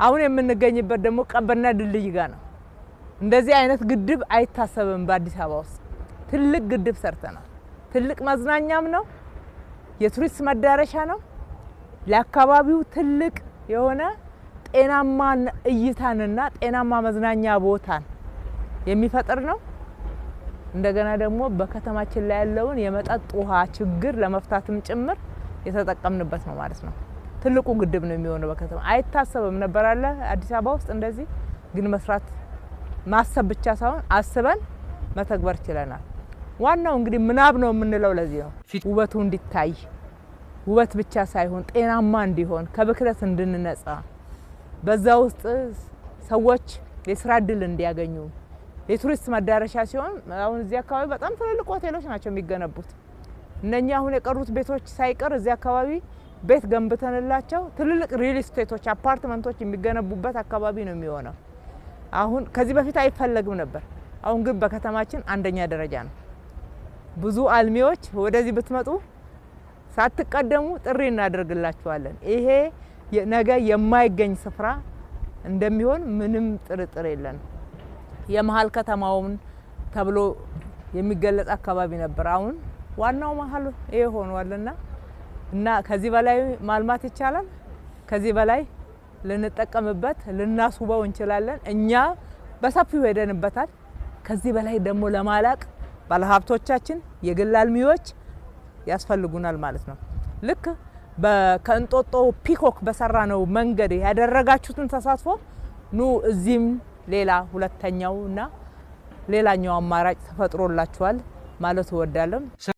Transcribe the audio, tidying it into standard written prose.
አሁን የምንገኝበት ደግሞ ቀበና ድልድይ ጋር ነው። እንደዚህ አይነት ግድብ አይታሰብም በአዲስ አበባ ውስጥ። ትልቅ ግድብ ሰርተናል። ትልቅ መዝናኛም ነው፣ የቱሪስት መዳረሻ ነው። ለአካባቢው ትልቅ የሆነ ጤናማ እይታንና ጤናማ መዝናኛ ቦታን የሚፈጥር ነው። እንደገና ደግሞ በከተማችን ላይ ያለውን የመጠጥ ውሃ ችግር ለመፍታትም ጭምር የተጠቀምንበት ነው ማለት ነው። ትልቁ ግድብ ነው የሚሆነው በከተማ። አይታሰብም ነበር አለ አዲስ አበባ ውስጥ እንደዚህ ግን መስራት ማሰብ ብቻ ሳይሆን አስበን መተግበር ችለናል። ዋናው እንግዲህ ምናብ ነው የምንለው ለዚህ ነው። ውበቱ እንዲታይ ውበት ብቻ ሳይሆን ጤናማ እንዲሆን ከብክለት እንድንነጻ በዛ ውስጥ ሰዎች የስራ እድል እንዲያገኙ የቱሪስት መዳረሻ ሲሆን አሁን እዚህ አካባቢ በጣም ትልልቅ ሆቴሎች ናቸው የሚገነቡት። እነኛ አሁን የቀሩት ቤቶች ሳይቀር እዚህ አካባቢ ቤት ገንብተንላቸው ትልልቅ ሪል ስቴቶች አፓርትመንቶች የሚገነቡበት አካባቢ ነው የሚሆነው። አሁን ከዚህ በፊት አይፈለግም ነበር። አሁን ግን በከተማችን አንደኛ ደረጃ ነው። ብዙ አልሚዎች ወደዚህ ብትመጡ ሳትቀደሙ ጥሪ እናደርግላችኋለን። ይሄ ነገ የማይገኝ ስፍራ እንደሚሆን ምንም ጥርጥር የለንም። የመሃል ከተማውን ተብሎ የሚገለጽ አካባቢ ነበር። አሁን ዋናው መሃል ይሄ ሆኗልና እና ከዚህ በላይ ማልማት ይቻላል። ከዚህ በላይ ልንጠቀምበት ልናስውበው እንችላለን። እኛ በሰፊው ሄደንበታል። ከዚህ በላይ ደግሞ ለማላቅ ባለሀብቶቻችን የግል አልሚዎች ያስፈልጉናል ማለት ነው። ልክ ከእንጦጦ ፒኮክ በሰራነው መንገድ ያደረጋችሁትን ተሳትፎ ኑ እዚህም ሌላ ሁለተኛውና ሌላኛው አማራጭ ተፈጥሮላችኋል ማለት እወዳለሁ።